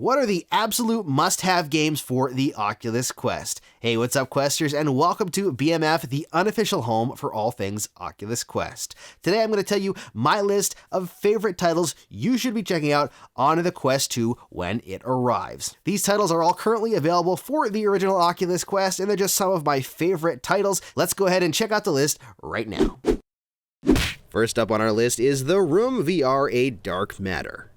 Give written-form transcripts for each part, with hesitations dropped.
What are the absolute must-have games for the Oculus Quest? Hey, what's up, Questers, and welcome to BMF, the unofficial home for all things Oculus Quest. Today I'm going to tell you my list of favorite titles you should be checking out on the Quest 2 when it arrives. These titles are all currently available for the original Oculus Quest, and they're just some of my favorite titles. Let's go ahead and check out the list right now. First up on our list is The Room VR: A Dark Matter.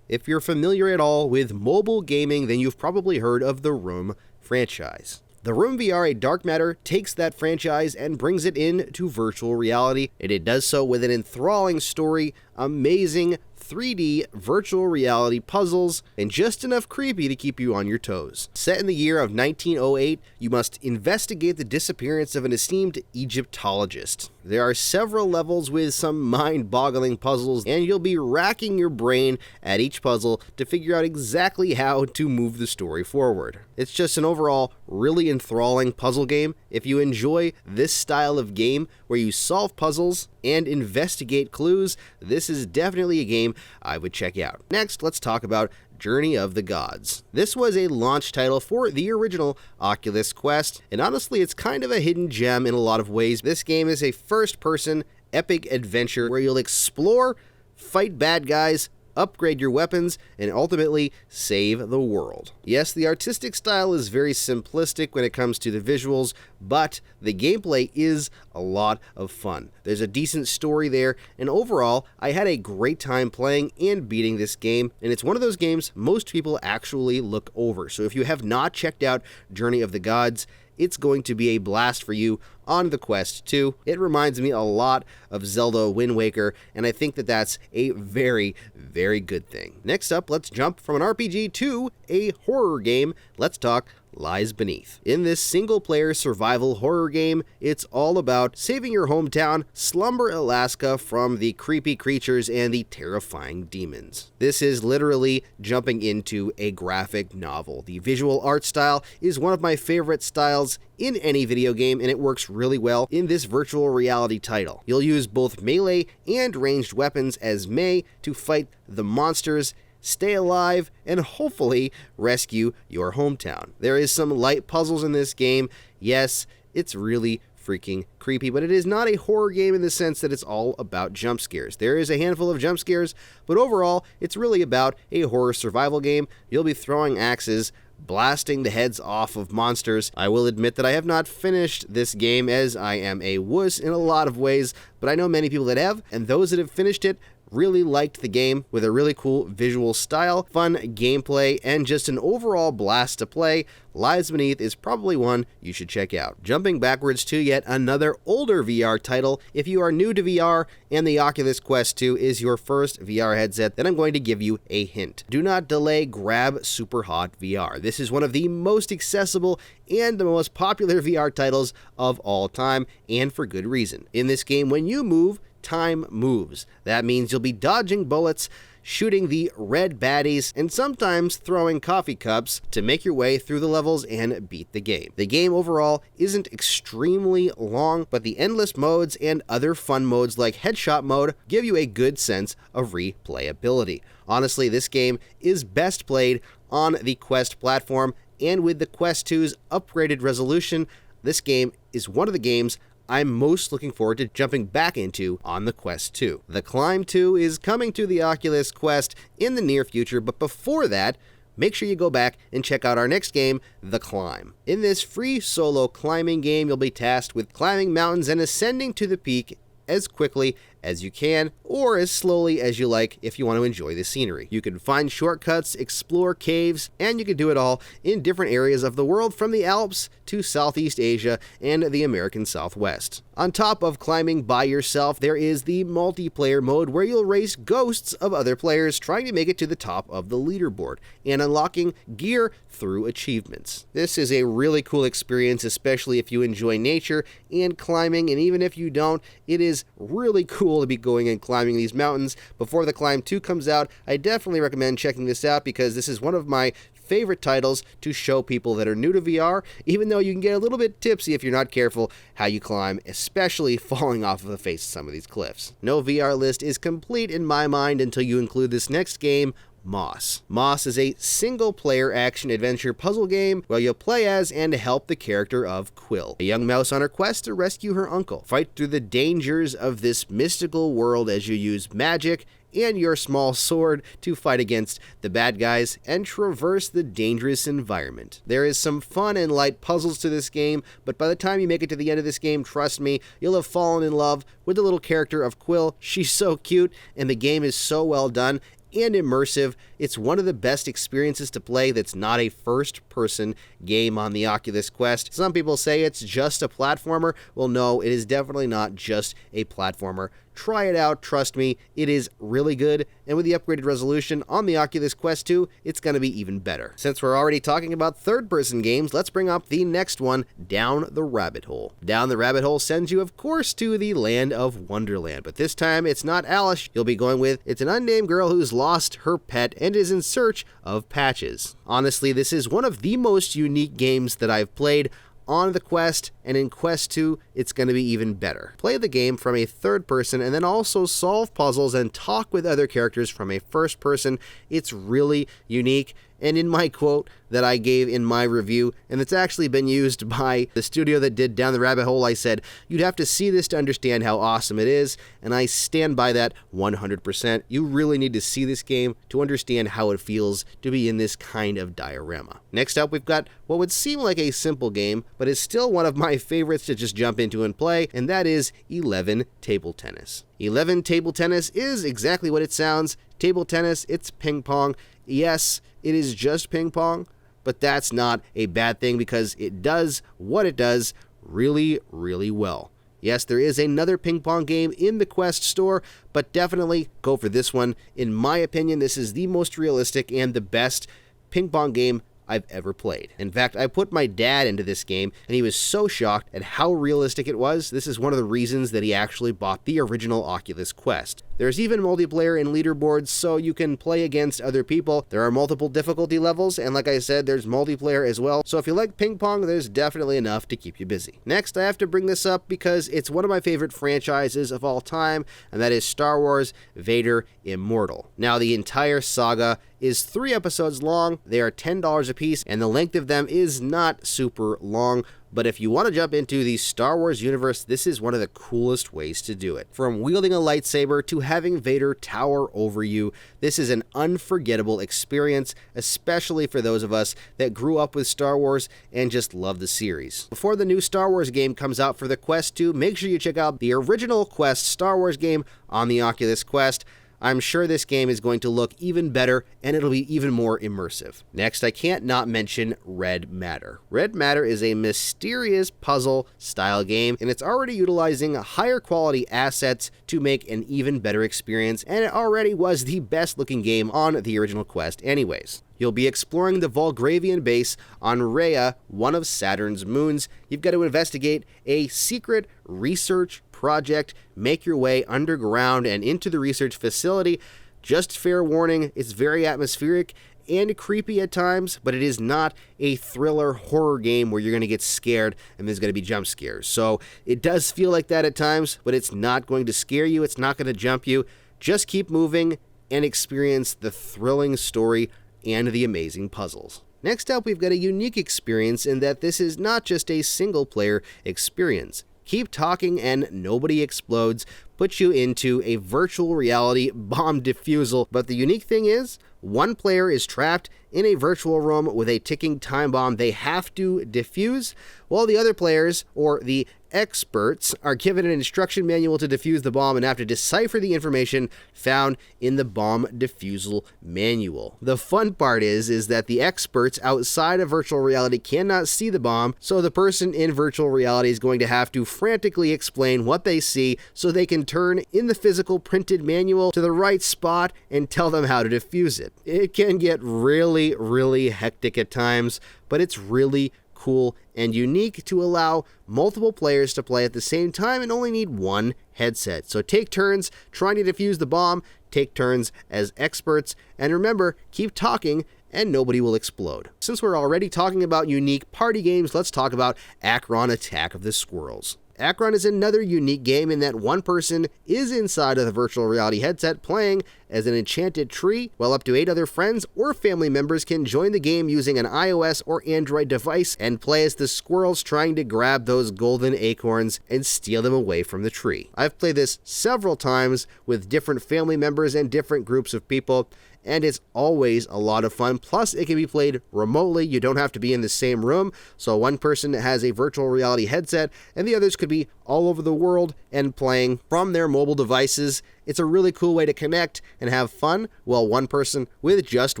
If you're familiar at all with mobile gaming, then you've probably heard of the Room franchise. The Room VR: A Dark Matter takes that franchise and brings it into virtual reality, and it does so with an enthralling story, amazing 3D virtual reality puzzles, and just enough creepy to keep you on your toes. Set in the year of 1908, you must investigate the disappearance of an esteemed Egyptologist. There are several levels with some mind-boggling puzzles, and you'll be racking your brain at each puzzle to figure out exactly how to move the story forward. It's just an overall really enthralling puzzle game. If you enjoy this style of game where you solve puzzles and investigate clues, this is definitely a game I would check out. Next, let's talk about Journey of the Gods. This was a launch title for the original Oculus Quest, and honestly, it's kind of a hidden gem in a lot of ways. This game is a first-person epic adventure where you'll explore, fight bad guys, upgrade your weapons, and ultimately save the world. Yes, the artistic style is very simplistic when it comes to the visuals, but the gameplay is a lot of fun. There's a decent story there, and overall, I had a great time playing and beating this game, and it's one of those games most people actually look over. So if you have not checked out Journey of the Gods, it's going to be a blast for you on the Quest 2. It reminds me a lot of Zelda Wind Waker, and I think that that's a very, very good thing. Next up, let's jump from an RPG to a horror game. Let's talk Lies Beneath. In this single-player survival horror game, it's all about saving your hometown, Slumber, Alaska, from the creepy creatures and the terrifying demons. This is literally jumping into a graphic novel. The visual art style is one of my favorite styles in any video game, and it works really well in this virtual reality title. You'll use both melee and ranged weapons as May to fight the monsters, stay alive, and hopefully rescue your hometown. There is some light puzzles in this game. Yes, it's really freaking creepy, but it is not a horror game in the sense that it's all about jump scares. There is a handful of jump scares, but overall, it's really about a horror survival game. You'll be throwing axes, blasting the heads off of monsters. I will admit that I have not finished this game as I am a wuss in a lot of ways, but I know many people that have, and those that have finished it really liked the game with a really cool visual style, fun gameplay, and just an overall blast to play. Lies Beneath is probably one you should check out. Jumping backwards to yet another older VR title, if you are new to VR and the Oculus Quest 2 is your first VR headset, then I'm going to give you a hint. Do not delay, grab Superhot VR. This is one of the most accessible and the most popular VR titles of all time, and for good reason. In this game, when you move, time moves. That means you'll be dodging bullets, shooting the red baddies, and sometimes throwing coffee cups to make your way through the levels and beat the game. The game overall isn't extremely long, but the endless modes and other fun modes like headshot mode give you a good sense of replayability. Honestly, this game is best played on the Quest platform, and with the Quest 2's upgraded resolution, this game is one of the games I'm most looking forward to jumping back into on the Quest 2. The Climb 2 is coming to the Oculus Quest in the near future, but before that, make sure you go back and check out our next game, The Climb. In this free solo climbing game, you'll be tasked with climbing mountains and ascending to the peak as quickly as you can, or as slowly as you like if you want to enjoy the scenery. You can find shortcuts, explore caves, and you can do it all in different areas of the world, from the Alps to Southeast Asia and the American Southwest. On top of climbing by yourself, there is the multiplayer mode where you'll race ghosts of other players trying to make it to the top of the leaderboard and unlocking gear through achievements. This is a really cool experience, especially if you enjoy nature and climbing, and even if you don't, it is really cool to be going and climbing these mountains. Before The Climb 2 comes out, I definitely recommend checking this out because this is one of my favorite titles to show people that are new to VR, even though you can get a little bit tipsy if you're not careful how you climb, especially falling off of the face of some of these cliffs. No VR list is complete in my mind until you include this next game, Moss. Moss is a single-player action-adventure puzzle game where you'll play as and help the character of Quill, a young mouse on her quest to rescue her uncle. Fight through the dangers of this mystical world as you use magic and your small sword to fight against the bad guys and traverse the dangerous environment. There is some fun and light puzzles to this game, but by the time you make it to the end of this game, trust me, you'll have fallen in love with the little character of Quill. She's so cute, and the game is so well done and immersive. It's one of the best experiences to play that's not a first-person game on the Oculus Quest. Some people say it's just a platformer. Well, no, it is definitely not just a platformer. Try it out, trust me, it is really good, and with the upgraded resolution on the Oculus Quest 2, it's going to be even better. Since we're already talking about third-person games, let's bring up the next one, Down the Rabbit Hole. Down the Rabbit Hole sends you, of course, to the land of Wonderland, but this time it's not Alice you'll be going with, it's an unnamed girl who's lost her pet and is in search of Patches. Honestly, this is one of the most unique games that I've played on the Quest, and in Quest 2, it's going to be even better. Play the game from a third person and then also solve puzzles and talk with other characters from a first person. It's really unique. And in my quote that I gave in my review, and it's actually been used by the studio that did Down the Rabbit Hole, I said, you'd have to see this to understand how awesome it is, and I stand by that 100%. You really need to see this game to understand how it feels to be in this kind of diorama. Next up, we've got what would seem like a simple game, but is still one of my favorites to just jump into and play, and that is 11 Table Tennis. 11 Table Tennis is exactly what it sounds. Table tennis, it's ping pong. Yes, it is just ping pong, but that's not a bad thing because it does what it does really, really well. Yes, there is another ping pong game in the Quest store, but definitely go for this one. In my opinion, this is the most realistic and the best ping pong game I've ever played. In fact, I put my dad into this game, and he was so shocked at how realistic it was. This is one of the reasons that he actually bought the original Oculus Quest. There's even multiplayer and leaderboards, so you can play against other people. There are multiple difficulty levels, and like I said, there's multiplayer as well. So if you like ping pong, there's definitely enough to keep you busy. Next, I have to bring this up because it's one of my favorite franchises of all time, and that is Star Wars Vader Immortal. Now, the entire saga is 3 episodes long. They are $10 a piece, and the length of them is not super long. But if you want to jump into the Star Wars universe, this is one of the coolest ways to do it. From wielding a lightsaber to having Vader tower over you, this is an unforgettable experience, especially for those of us that grew up with Star Wars and just love the series. Before the new Star Wars game comes out for the Quest 2, make sure you check out the original Quest Star Wars game on the Oculus Quest. I'm sure this game is going to look even better, and it'll be even more immersive. Next, I can't not mention Red Matter. Red Matter is a mysterious puzzle-style game, and it's already utilizing higher quality assets to make an even better experience, and it already was the best-looking game on the original Quest anyways. You'll be exploring the Volgravian base on Rhea, one of Saturn's moons. You've got to investigate a secret research project, make your way underground and into the research facility. Just fair warning, it's very atmospheric and creepy at times, but it is not a thriller horror game where you're going to get scared and there's going to be jump scares. So it does feel like that at times, but it's not going to scare you, it's not going to jump you. Just keep moving and experience the thrilling story and the amazing puzzles. Next up, we've got a unique experience in that this is not just a single-player experience. Keep Talking and Nobody Explodes puts you into a virtual reality bomb defusal, but the unique thing is, one player is trapped in a virtual room with a ticking time bomb they have to defuse, while the other players, or the experts, are given an instruction manual to defuse the bomb and have to decipher the information found in the bomb defusal manual. The fun part is that the experts outside of virtual reality cannot see the bomb, so the person in virtual reality is going to have to frantically explain what they see so they can turn in the physical printed manual to the right spot and tell them how to defuse it. It can get really, really hectic at times, but it's really cool and unique to allow multiple players to play at the same time and only need one headset. So take turns trying to defuse the bomb, take turns as experts, and remember, keep talking and nobody will explode. Since we're already talking about unique party games, let's talk about Acron Attack of the Squirrels. Acron is another unique game in that one person is inside of the virtual reality headset playing as an enchanted tree, while up to 8 other friends or family members can join the game using an iOS or Android device and play as the squirrels trying to grab those golden acorns and steal them away from the tree. I've played this several times with different family members and different groups of people, and it's always a lot of fun. Plus, it can be played remotely. You don't have to be in the same room, so one person has a virtual reality headset, and the others could be all over the world and playing from their mobile devices. It's a really cool way to connect and have fun, while one person with just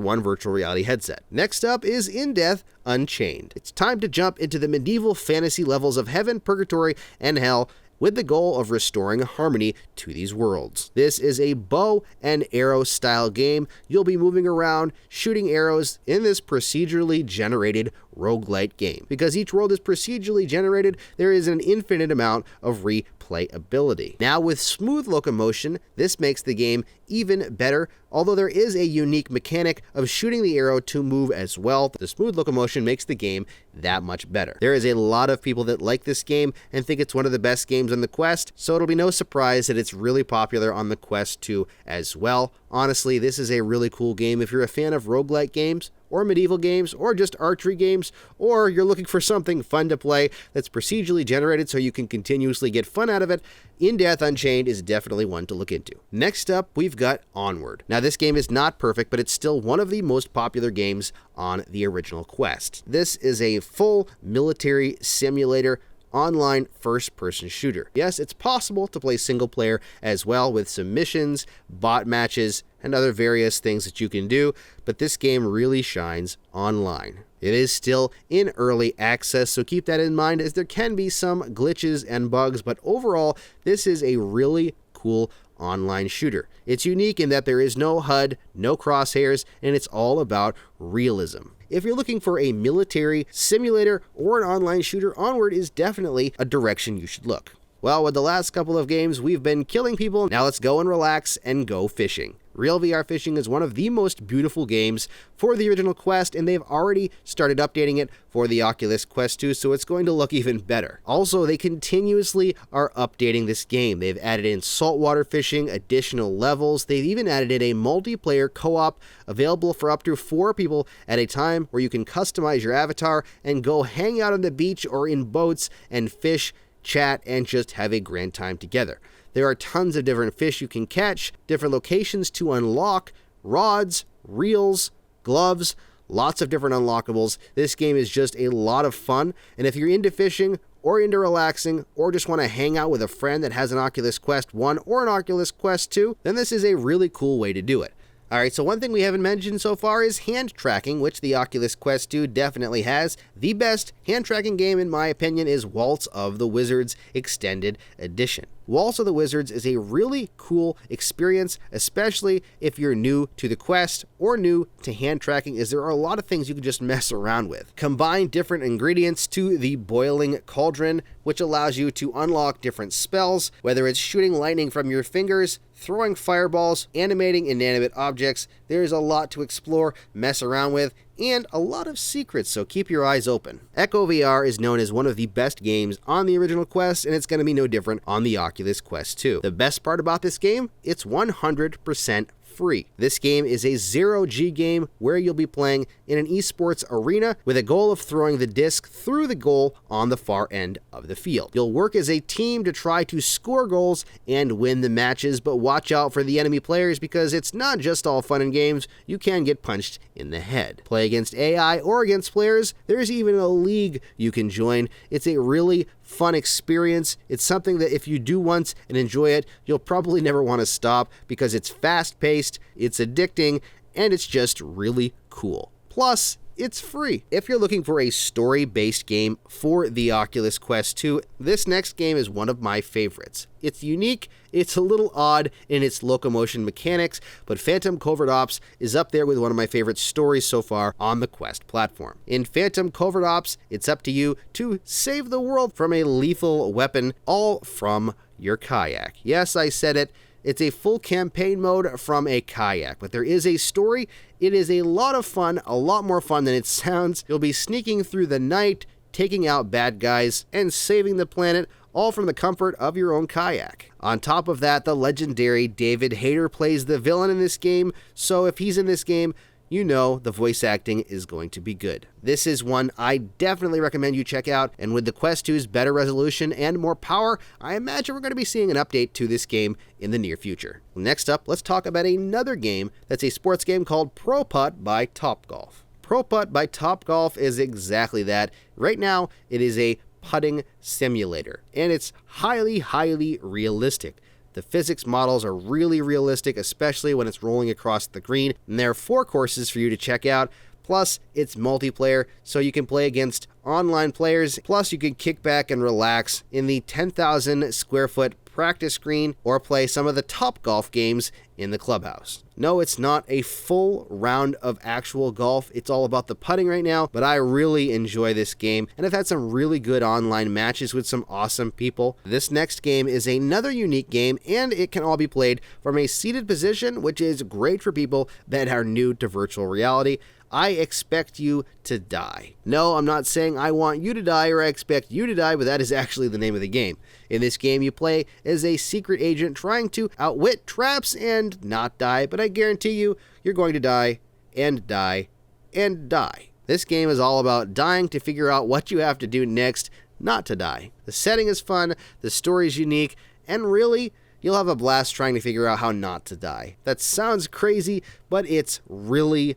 one virtual reality headset. Next up is In Death, Unchained. It's time to jump into the medieval fantasy levels of heaven, purgatory, and hell, with the goal of restoring harmony to these worlds. This is a bow and arrow style game. You'll be moving around, shooting arrows in this procedurally generated roguelite game. Because each world is procedurally generated, there is an infinite amount of replayability. Now with smooth locomotion, this makes the game even better, although there is a unique mechanic of shooting the arrow to move as well. The smooth locomotion makes the game that much better. There is a lot of people that like this game and think it's one of the best games on the Quest, so it'll be no surprise that it's really popular on the Quest 2 as well. Honestly, this is a really cool game if you're a fan of roguelike games, or medieval games, or just archery games, or you're looking for something fun to play that's procedurally generated so you can continuously get fun out of it. In Death Unchained is definitely one to look into. Next up, we've got Onward. Now, this game is not perfect, but it's still one of the most popular games on the original Quest. This is a full military simulator online first-person shooter. Yes, it's possible to play single player as well with some missions, bot matches, and other various things that you can do, but this game really shines online. It is still in early access, so keep that in mind as there can be some glitches and bugs, but overall, this is a really cool online shooter. It's unique in that there is no HUD, no crosshairs, and it's all about realism. If you're looking for a military simulator or an online shooter, Onward is definitely a direction you should look. Well, with the last couple of games, we've been killing people. Now let's go and relax and go fishing. Real VR Fishing is one of the most beautiful games for the original Quest, and they've already started updating it for the Oculus Quest 2, so it's going to look even better. Also, they continuously are updating this game. They've added in saltwater fishing, additional levels. They've even added in a multiplayer co-op available for up to 4 people at a time, where you can customize your avatar and go hang out on the beach or in boats and fish, chat, and just have a grand time together. There are tons of different fish you can catch, different locations to unlock, rods, reels, gloves, lots of different unlockables. This game is just a lot of fun, and if you're into fishing or into relaxing or just want to hang out with a friend that has an Oculus Quest 1 or an Oculus Quest 2, then this is a really cool way to do it. Alright, so one thing we haven't mentioned so far is hand tracking, which the Oculus Quest 2 definitely has. The best hand tracking game, in my opinion, is Waltz of the Wizards Extended Edition. Waltz of the Wizards is a really cool experience, especially if you're new to the Quest or new to hand tracking, as there are a lot of things you can just mess around with. Combine different ingredients to the boiling cauldron, which allows you to unlock different spells, whether it's shooting lightning from your fingers, throwing fireballs, animating inanimate objects. There's a lot to explore, mess around with, and a lot of secrets, so keep your eyes open. Echo VR is known as one of the best games on the original Quest, and it's going to be no different on the Oculus Quest 2. The best part about this game, it's 100% free. This game is a zero-G game where you'll be playing in an esports arena with a goal of throwing the disc through the goal on the far end of the field. You'll work as a team to try to score goals and win the matches, but watch out for the enemy players because it's not just all fun and games. You can get punched in the head. Play against AI or against players. There's even a league you can join. It's a really fun experience. It's something that if you do once and enjoy it, you'll probably never want to stop because it's fast-paced, it's addicting, and it's just really cool. Plus, it's free. If you're looking for a story-based game for the Oculus Quest 2, this next game is one of my favorites. It's unique, it's a little odd in its locomotion mechanics, but Phantom Covert Ops is up there with one of my favorite stories so far on the Quest platform. In Phantom Covert Ops, it's up to you to save the world from a lethal weapon, all from your kayak. Yes, I said it. It's a full campaign mode from a kayak, but there is a story. It is a lot of fun, a lot more fun than it sounds. You'll be sneaking through the night, taking out bad guys, and saving the planet, all from the comfort of your own kayak. On top of that, the legendary David Hayter plays the villain in this game, so if he's in this game, you know the voice acting is going to be good. This is one I definitely recommend you check out, and with the Quest 2's better resolution and more power, I imagine we're going to be seeing an update to this game in the near future. Next up, let's talk about another game that's a sports game called Pro Putt by Topgolf. Pro Putt by Topgolf is exactly that. Right now, it is a putting simulator, and it's highly realistic. The physics models are really realistic, especially when it's rolling across the green, and there are 4 courses for you to check out. Plus, it's multiplayer, so you can play against online players. Plus, you can kick back and relax in the 10,000 square foot practice screen or play some of the Topgolf games in the clubhouse. No, it's not a full round of actual golf. It's all about the putting right now, but I really enjoy this game, and I've had some really good online matches with some awesome people. This next game is another unique game, and it can all be played from a seated position, which is great for people that are new to virtual reality. I expect you to die. No, I'm not saying I want you to die or I expect you to die, but that is actually the name of the game. In this game, you play as a secret agent trying to outwit traps and not die, but I guarantee you, you're going to die and die and die. This game is all about dying to figure out what you have to do next not to die. The setting is fun, the story is unique, and really, you'll have a blast trying to figure out how not to die. That sounds crazy, but it's really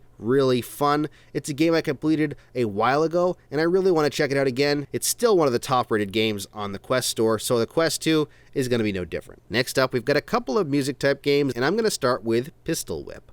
fun. It's a game I completed a while ago, and I really want to check it out again. It's still one of the top-rated games on the Quest store, so the Quest 2 is going to be no different. Next up, we've got a couple of music-type games, and I'm going to start with Pistol Whip.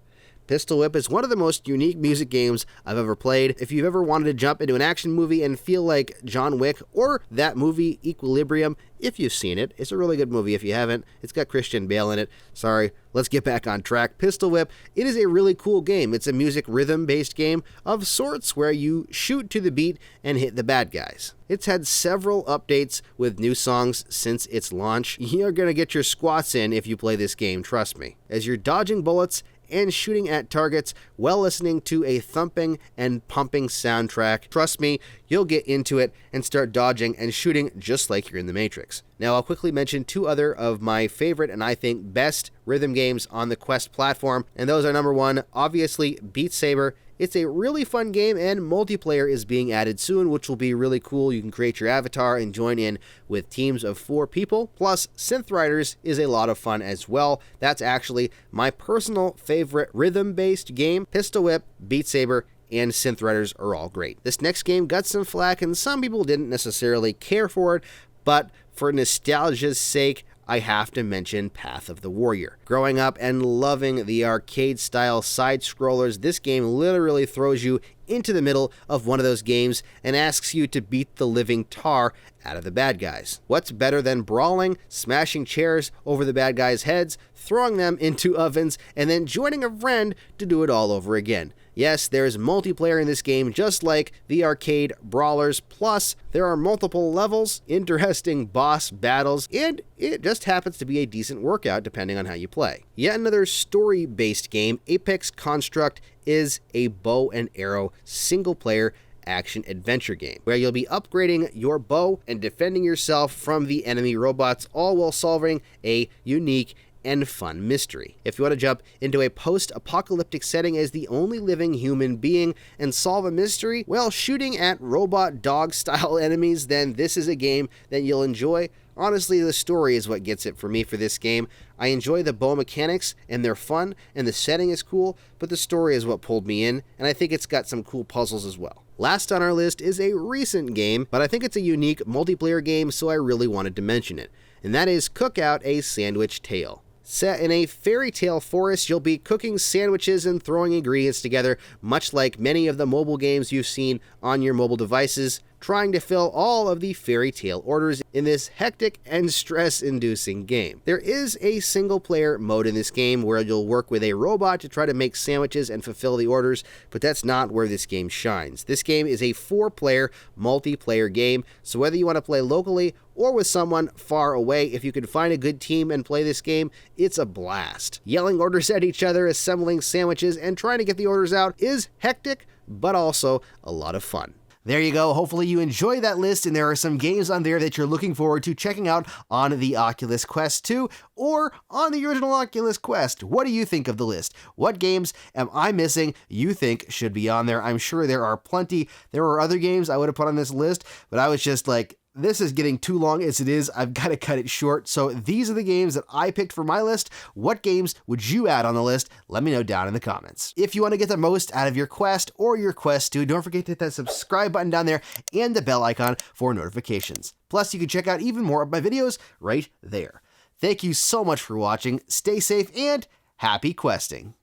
Pistol Whip is one of the most unique music games I've ever played. If you've ever wanted to jump into an action movie and feel like John Wick or that movie Equilibrium, if you've seen it, it's a really good movie. If you haven't, it's got Christian Bale in it. Sorry, let's get back on track. Pistol Whip, it is a really cool game. It's a music rhythm-based game of sorts where you shoot to the beat and hit the bad guys. It's had several updates with new songs since its launch. You're going to get your squats in if you play this game, trust me. As you're dodging bullets and shooting at targets while listening to a thumping and pumping soundtrack. Trust me, you'll get into it and start dodging and shooting just like you're in the Matrix. Now, I'll quickly mention 2 other of my favorite and I think best rhythm games on the Quest platform, and those are number 1, obviously Beat Saber. It's a really fun game, and multiplayer is being added soon, which will be really cool. You can create your avatar and join in with teams of 4 people. Plus, Synth Riders is a lot of fun as well. That's actually my personal favorite rhythm-based game. Pistol Whip, Beat Saber, and Synth Riders are all great. This next game got some flack, and some people didn't necessarily care for it, but for nostalgia's sake, I have to mention Path of the Warrior. Growing up and loving the arcade-style side-scrollers, this game literally throws you into the middle of one of those games and asks you to beat the living tar out of the bad guys. What's better than brawling, smashing chairs over the bad guys' heads, throwing them into ovens, and then joining a friend to do it all over again? Yes, there's multiplayer in this game just like the arcade brawlers, plus there are multiple levels, interesting boss battles, and it just happens to be a decent workout depending on how you play. Yet another story-based game, Apex Construct, is a bow and arrow single-player action-adventure game, where you'll be upgrading your bow and defending yourself from the enemy robots, all while solving a unique and fun mystery. If you want to jump into a post-apocalyptic setting as the only living human being and solve a mystery while shooting at robot dog-style enemies, then this is a game that you'll enjoy. Honestly, the story is what gets it for me for this game. I enjoy the bow mechanics, and they're fun, and the setting is cool, but the story is what pulled me in, and I think it's got some cool puzzles as well. Last on our list is a recent game, but I think it's a unique multiplayer game, so I really wanted to mention it, and that is Cookout: A Sandwich Tale. Set in a fairy tale forest, you'll be cooking sandwiches and throwing ingredients together, much like many of the mobile games you've seen on your mobile devices, trying to fill all of the fairy tale orders in this hectic and stress-inducing game. There is a single-player mode in this game where you'll work with a robot to try to make sandwiches and fulfill the orders, but that's not where this game shines. This game is a 4-player multiplayer game, so whether you want to play locally or with someone far away, if you can find a good team and play this game, it's a blast. Yelling orders at each other, assembling sandwiches, and trying to get the orders out is hectic, but also a lot of fun. There you go. Hopefully you enjoy that list, and there are some games on there that you're looking forward to checking out on the Oculus Quest 2 or on the original Oculus Quest. What do you think of the list? What games am I missing you think should be on there? I'm sure there are plenty. There were other games I would have put on this list, but I was just like, this is getting too long as it is. I've got to cut it short. So these are the games that I picked for my list. What games would you add on the list? Let me know down in the comments. If you want to get the most out of your Quest or your Quest 2, don't forget to hit that subscribe button down there and the bell icon for notifications. Plus, you can check out even more of my videos right there. Thank you so much for watching. Stay safe and happy questing.